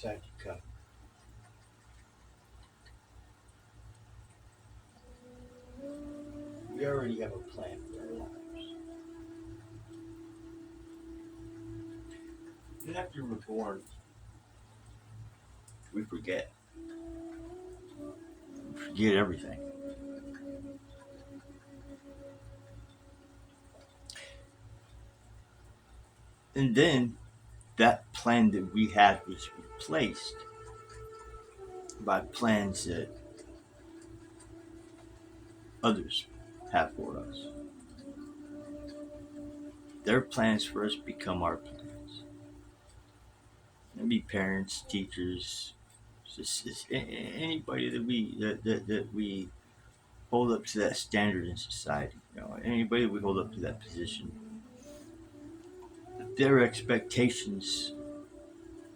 decide to come. We already have a plan for our lives. And after we're born, we forget. We forget everything. And then that plan that we had was replaced by plans that others have for us. Their plans for us become our plans. Maybe parents, teachers, just anybody that we hold up to that standard in society. Anybody we hold up to that position, their expectations,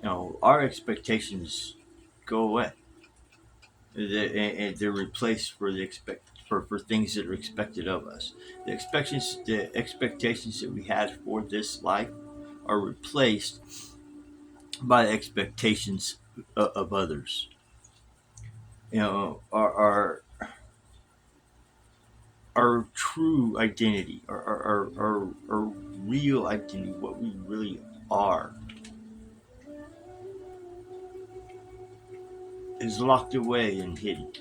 our expectations go away. They're replaced for for things that are expected of us. The expectations that we had for this life are replaced by expectations of others. Our true identity, our real identity, what we really are, is locked away and hidden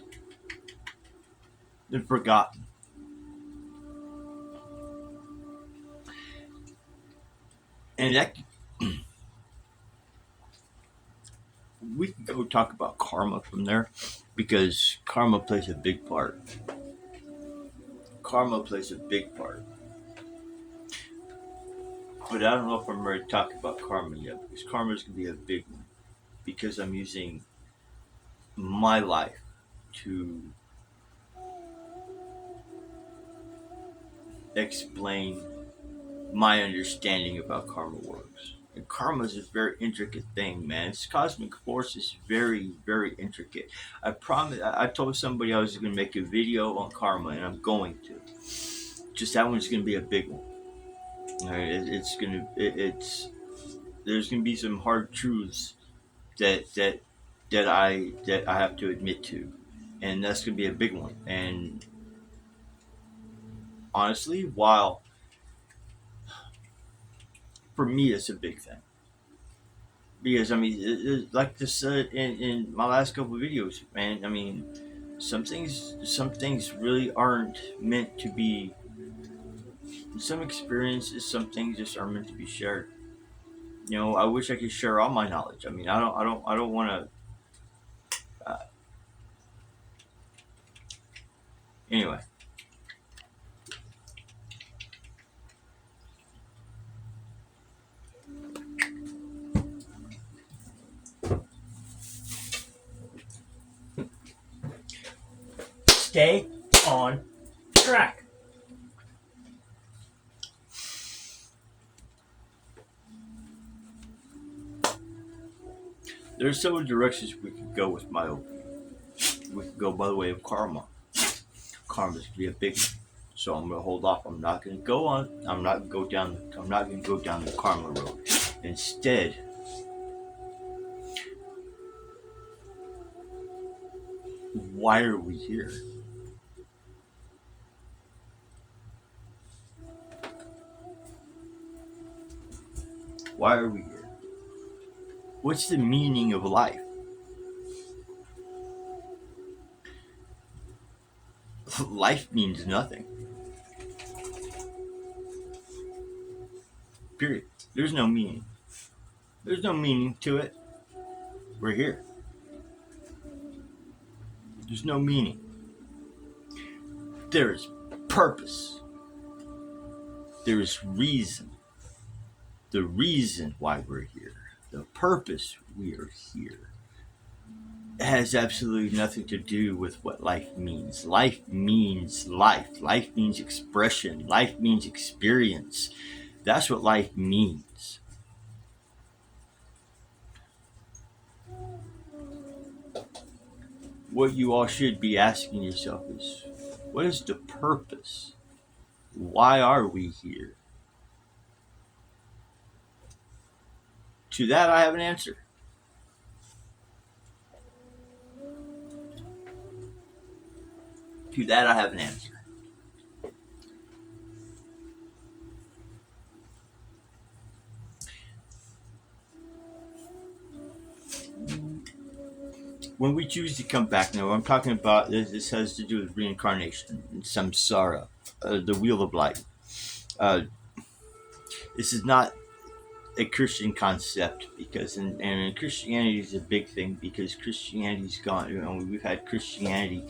and forgotten. And that we can go talk about karma from there because karma plays a big part. Karma plays a big part. But I don't know if I'm ready to talk about karma yet because karma is going to be a big one because I'm using my life to explain my understanding about karma works. And karma is a very intricate thing, man. This cosmic force is very, very intricate. I promise. I told somebody I was going to make a video on karma, and I'm going to. Just that one's going to be a big one. All right, it's gonna. It's there's going to be some hard truths that that I have to admit to, and that's going to be a big one. And honestly, while for me it's a big thing because I mean, like this in my last couple of videos, man. I mean, some things really aren't meant to be. Some experiences, some things just aren't meant to be shared. I wish I could share all my knowledge. I mean, I don't want to. Anyway, stay on track. There's several directions we could go with my opinion. We could go by the way of karma. Karma's gonna be a big one. So I'm gonna hold off. I'm not gonna go on. I'm not gonna go down the karma road. Instead, why are we here? Why are we here? What's the meaning of life? Life means nothing. Period. There's no meaning. There's no meaning to it. We're here. There's no meaning. There is purpose. There is reason. The reason why we're here. The purpose we are here. It has absolutely nothing to do with what life means. Life means life. Life means expression. Life means experience. That's what life means. What you all should be asking yourself is, what is the purpose? Why are we here? To that, I have an answer. To that, I have an answer. When we choose to come back, now, what I'm talking about this has to do with reincarnation, samsara, the wheel of life. Uh, this is not a Christian concept because, and Christianity is a big thing because Christianity's gone. We've had Christianity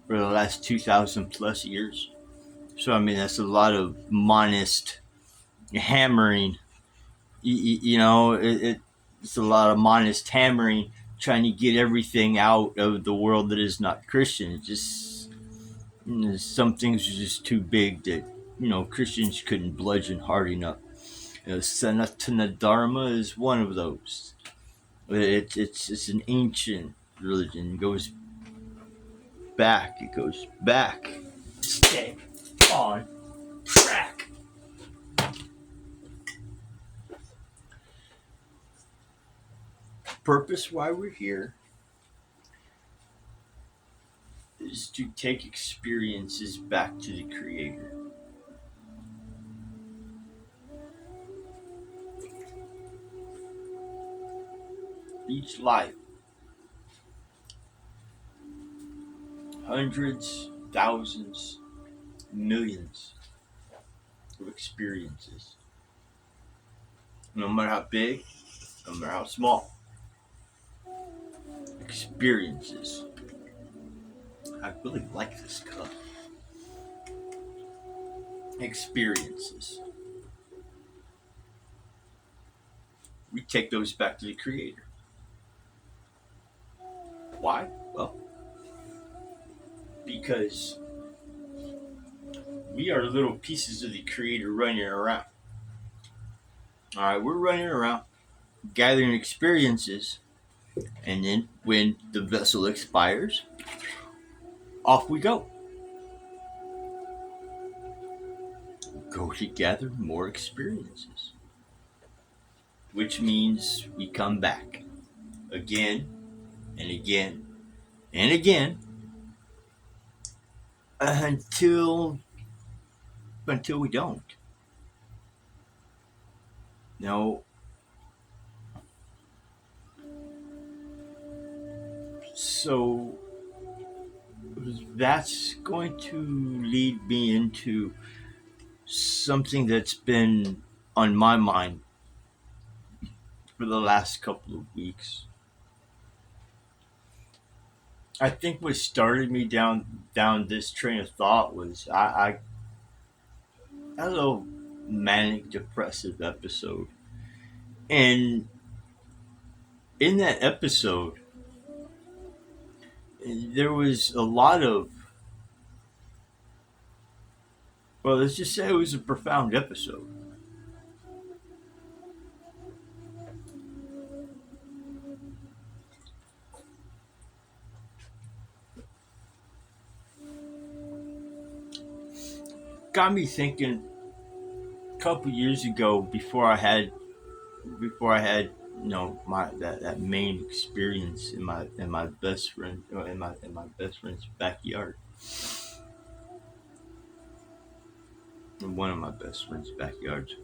for the last 2,000 plus years. So I mean, that's a lot of monist hammering. It's a lot of monist hammering, trying to get everything out of the world that is not Christian. It just some things are just too big that Christians couldn't bludgeon hard enough. Sanatana Dharma is one of those. It's an ancient religion. It goes back. It goes back. Stay on track. Purpose why we're here is to take experiences back to the Creator. Each life, hundreds, thousands, millions of experiences. No matter how big, no matter how small. Experiences. I really like this cup. Experiences. We take those back to the Creator. Why? Well, because we are little pieces of the Creator running around. All right, we're running around gathering experiences, and then when the vessel expires, off we go. Go to gather more experiences, which means we come back again and again and again until we don't. Now, so that's going to lead me into something that's been on my mind for the last couple of weeks. I think what started me down this train of thought was I had a little manic depressive episode, and in that episode there was a lot of, well, let's just say it was a profound episode. Got me thinking a couple years ago before I had my that main experience in my best friend in my best friend's backyard, in one of my best friend's backyards.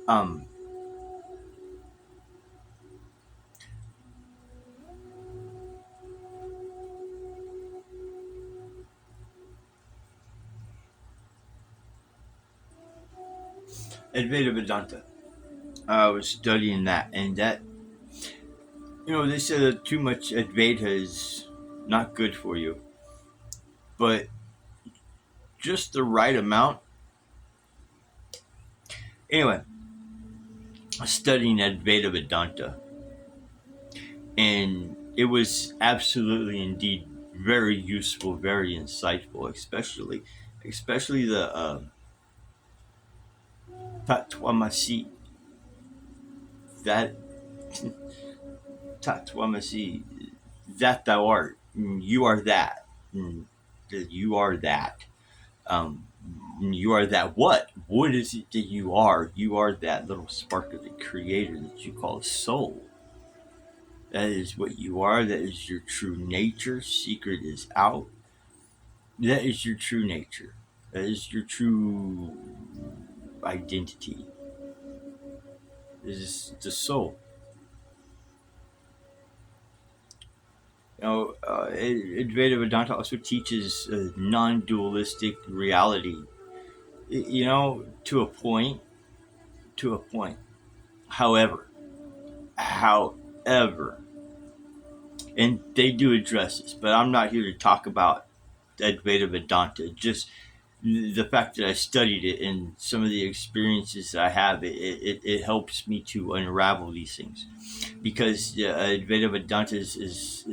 um Advaita Vedanta. I was studying that, and that they say that too much Advaita is not good for you, but just the right amount. Anyway, I was studying Advaita Vedanta, and it was absolutely indeed very useful, very insightful, especially the Tatwamasi. That Tatwamasi, that thou art, you are that, you are that. Um, you are that what? What is it that you are? You are that little spark of the Creator that you call soul. That is what you are. That is your true nature. Secret is out. That is your true nature. That is your true identity. This is the soul. Advaita Vedanta also teaches a non-dualistic reality. To a point. To a point. However, and they do address this, but I'm not here to talk about Advaita Vedanta. Just the fact that I studied it and some of the experiences that I have, it helps me to unravel these things, because Advaita Vedanta is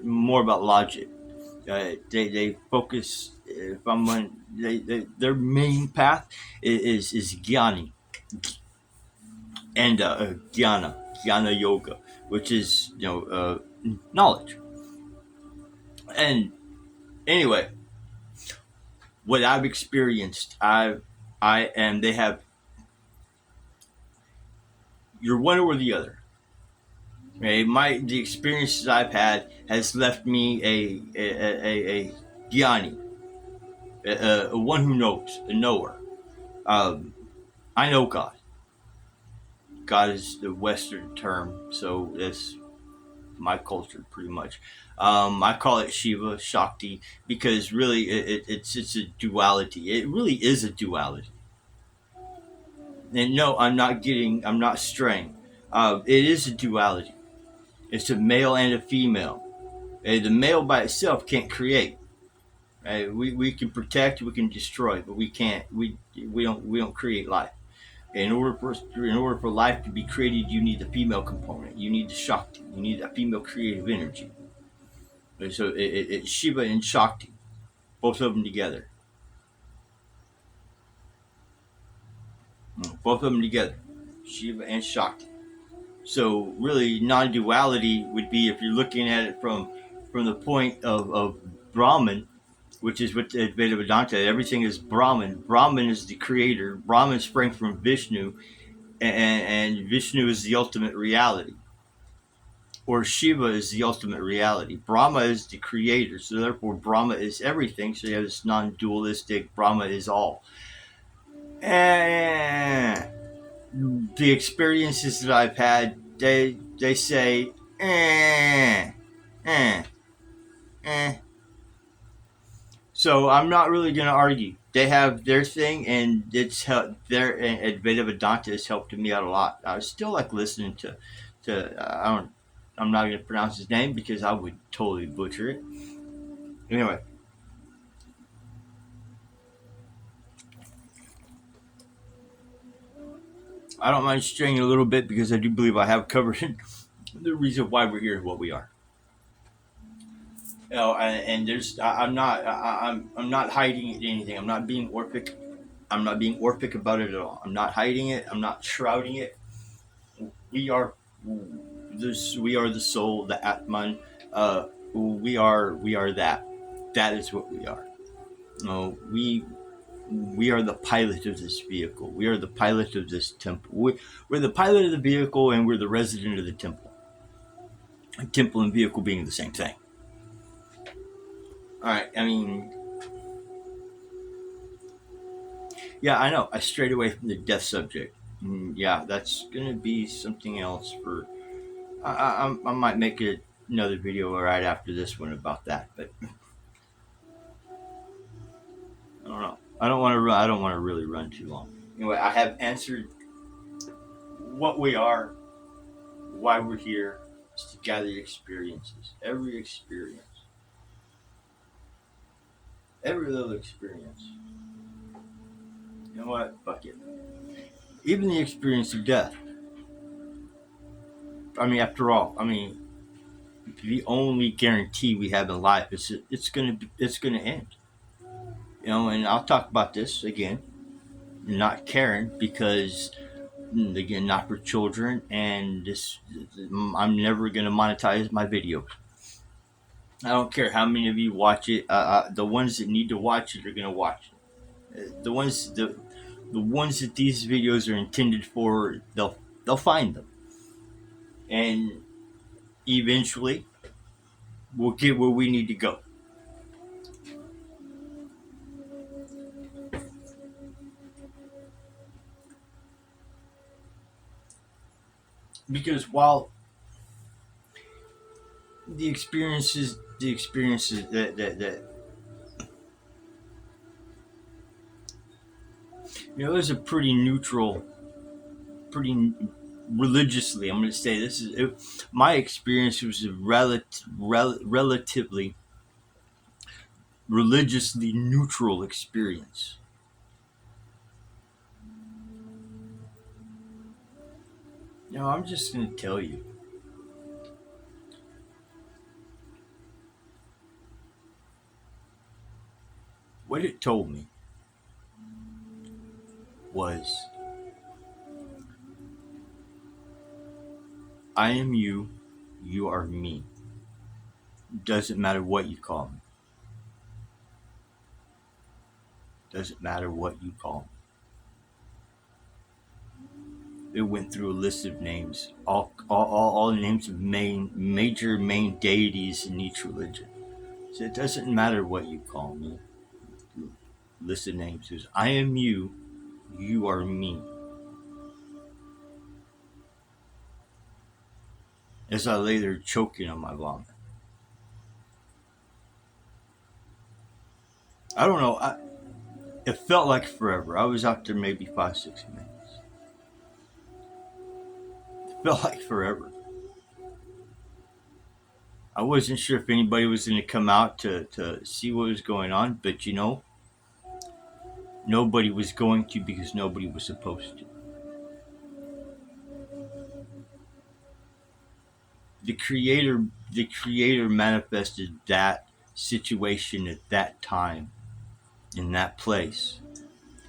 more about logic. They focus. If I'm on, their main path is Jnani and Jnana Yoga, which is knowledge. And anyway, what I've experienced, I and they have, you're one or the other. Okay, the experiences I've had has left me a Jnani, a one who knows, a knower. Um, I know God. God is the Western term, so that's my culture pretty much. I call it Shiva, Shakti, because really it's a duality. It really is a duality. And no, I'm not straying. It is a duality. It's a male and a female. The male by itself can't create. We can protect, we can destroy, but we can't. We don't create life. In order for life to be created, you need the female component. You need the Shakti. You need that female creative energy. And so it's Shiva and Shakti, both of them together. Both of them together, Shiva and Shakti. So really, non-duality would be, if you're looking at it from the point of Brahman, which is what the Advaita Vedanta. Everything is Brahman. Brahman is the creator. Brahman sprang from Vishnu, and Vishnu is the ultimate reality. Or Shiva is the ultimate reality. Brahma is the creator, so therefore Brahma is everything. So you have this non-dualistic Brahma is all. And the experiences that I've had, they say, eh, eh, eh. So I'm not really going to argue. They have their thing, and it's their Advaita Vedanta has helped me out a lot. I still like listening to I'm not going to pronounce his name because I would totally butcher it. Anyway, I don't mind straying a little bit because I do believe I have covered the reason why we're here, what we are. And there's I'm not hiding anything. I'm not being Orphic. I'm not being Orphic about it at all. I'm not hiding it. I'm not shrouding it. We are this. We are the soul, the Atman. We are that. That is what we are. We are the pilot of this vehicle. We are the pilot of this temple. We're the pilot of the vehicle, and we're the resident of the temple. Temple and vehicle being the same thing. All right. I mean, yeah, I know. I strayed away from the death subject. Yeah, that's gonna be something else for. I might make another video right after this one about that, but I don't know. I don't want to. I don't want to really run too long. Anyway, I have answered what we are, why we're here, is to gather experiences. Every little experience. You know what? Fuck it. Even the experience of death. I mean, after all, the only guarantee we have in life is that it's gonna end. And I'll talk about this again. Not caring because, again, not for children, and this, I'm never gonna monetize my videos. I don't care how many of you watch it. The ones that need to watch it are gonna watch it. The ones that these videos are intended for, they'll find them. And eventually we'll get where we need to go. Because while the experiences that it was a pretty neutral, pretty religiously. I'm going to say my experience was a relatively religiously neutral experience. I'm just going to tell you. What it told me was, I am you, you are me. Doesn't matter what you call me. Doesn't matter what you call me. It went through a list of names, all names of major main deities in each religion. So it doesn't matter what you call me. List of names is, I am you, you are me. As I lay there choking on my vomit. I don't know. It felt like forever. I was out there maybe 5-6 minutes. It felt like forever. I wasn't sure if anybody was going to come out to see what was going on, but nobody was going to, because nobody was supposed to. The creator manifested that situation at that time, in that place,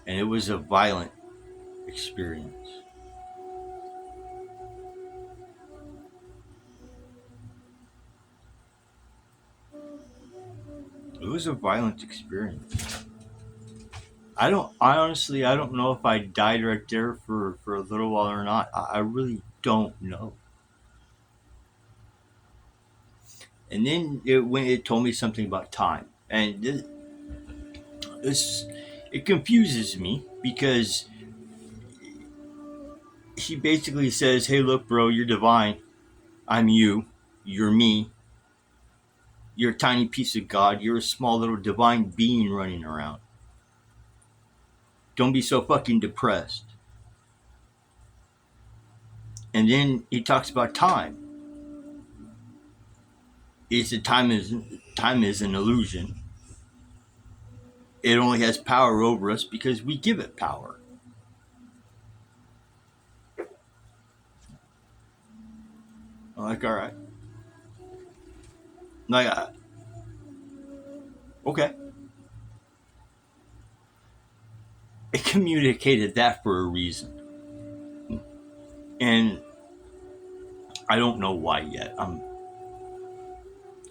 and it was a violent experience. It was a violent experience. I don't know if I died right there for a little while or not. I really don't know. And then when it told me something about time, and this it confuses me, because he basically says, "Hey, look, bro, you're divine. I'm you. You're me. You're a tiny piece of God. You're a small little divine being running around. Don't be so fucking depressed." And then he talks about time. It's that time is an illusion. It only has power over us because we give it power. I'm like, all right. Like, okay. It communicated that for a reason. And I don't know why yet.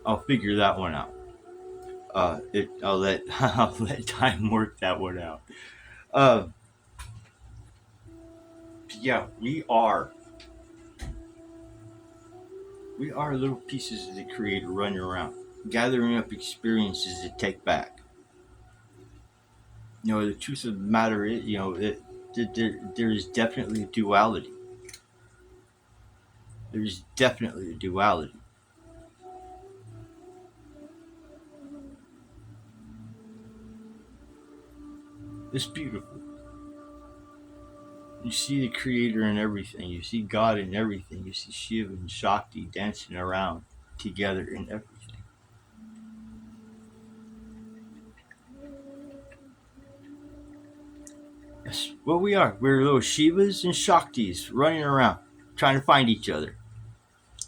I'll figure that one out. I'll let I'll let time work that one out. Uh, yeah, we are little pieces of the Creator running around, gathering up experiences to take back. The truth of the matter is, there is definitely a duality. There's definitely a duality. It's beautiful. You see the Creator in everything. You see God in everything. You see Shiva and Shakti dancing around together in everything. That's what we are. We're little Shivas and Shaktis running around, trying to find each other.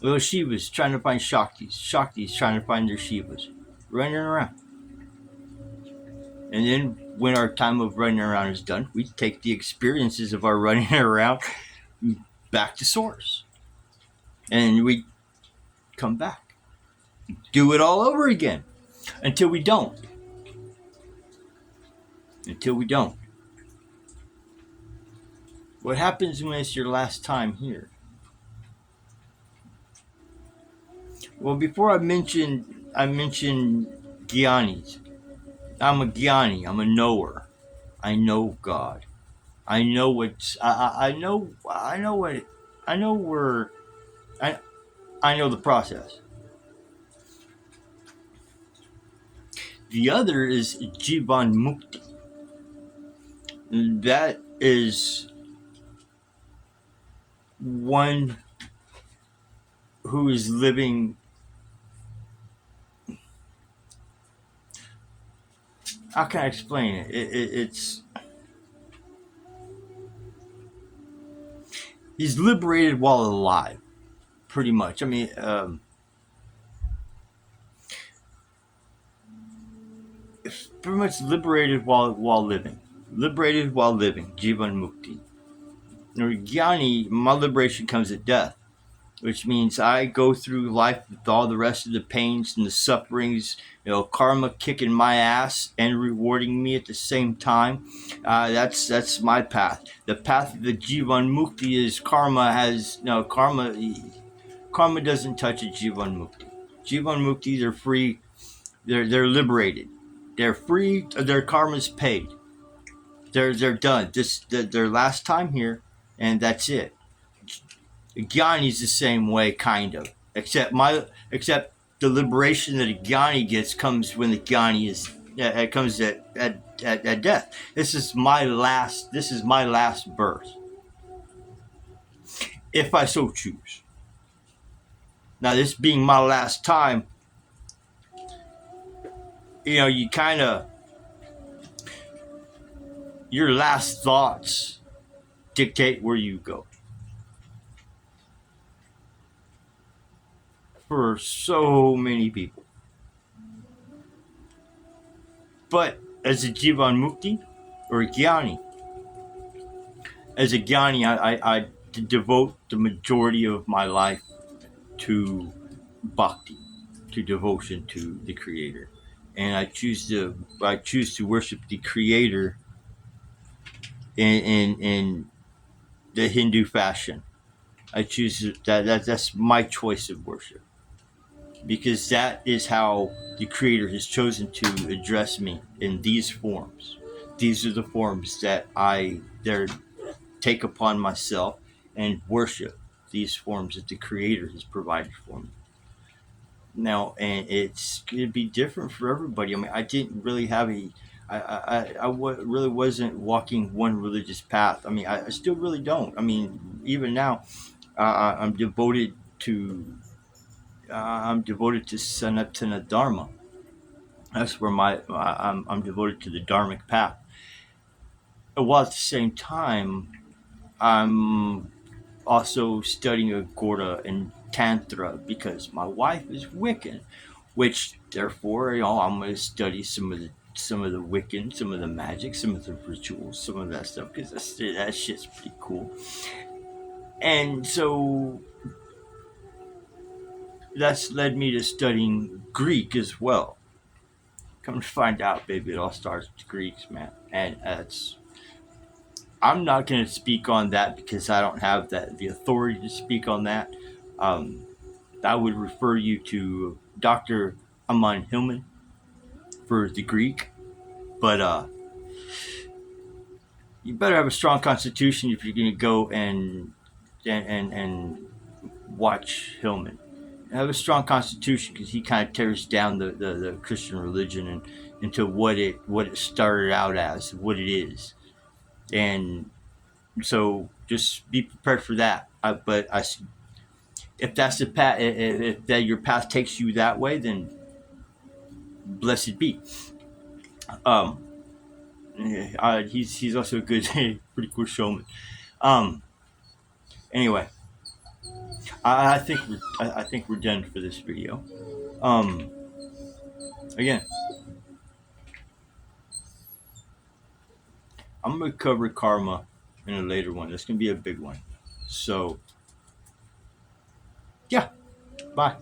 Little Shivas trying to find Shaktis. Shaktis trying to find their Shivas. Running around. And then when our time of running around is done, we take the experiences of our running around back to source. And we come back. Do it all over again. Until we don't. Until we don't. What happens when it's your last time here? Well, before I mentioned Gyanis. I'm a Gyani. I'm a knower. I know God. I know what's. I know. I know what. I know where. I I know the process. The other is Jivan Mukti. That is one who is living. How can I explain it? It's he's liberated while alive, pretty much. I mean, pretty much liberated while living. Liberated while living. Jivan Mukti. Jnani, my liberation comes at death, which means I go through life with all the rest of the pains and the sufferings, karma kicking my ass and rewarding me at the same time. That's my path. The path of the Jivan Mukti is karma has no karma. Karma doesn't touch a Jivan Mukti. Jivan Muktis are free. They're liberated. They're free. Their karma's paid. They're done. This their last time here, and that's it. Gyani's the same way, kind of. Except the liberation that a Gyani gets comes when the Gyani is it comes at death. This is my last birth, if I so choose. Now, this being my last time, you kind of your last thoughts dictate where you go. For so many people, but as a Jivan Mukti or a Gyani, as a Gyani, I devote the majority of my life to bhakti, to devotion to the Creator, and I choose to worship the Creator in the Hindu fashion. I choose that's my choice of worship because that is how the Creator has chosen to address me in these forms. These are the forms that I take upon myself and worship these forms that the Creator has provided for me. Now, and it's going to be different for everybody. I mean, I didn't really have really wasn't walking one religious path. I mean, I still really don't. I mean, even now, I'm devoted to Sanatana Dharma. That's where I'm devoted to the Dharmic path. While at the same time, I'm also studying Agorda and Tantra because my wife is Wiccan, which therefore, I'm going to study some of the Wiccan, some of the magic, some of the rituals, some of that stuff because that shit's pretty cool. And so that's led me to studying Greek as well. Come to find out, baby, it all starts with Greeks, man, and that's. I'm not going to speak on that because I don't have the authority to speak on that. Um, I would refer you to Dr. Aman Hillman for the Greek, but you better have a strong constitution if you're going to go and watch Hillman. Have a strong constitution because he kind of tears down the Christian religion and into what it started out as, what it is, and so just be prepared for that. If that's the path, if that your path takes you that way, then blessed be. Um, he's also a good, pretty cool showman. Um, anyway, I think we're done for this video. Um, again, I'm gonna cover karma in a later one. That's gonna be a big one. So yeah, bye.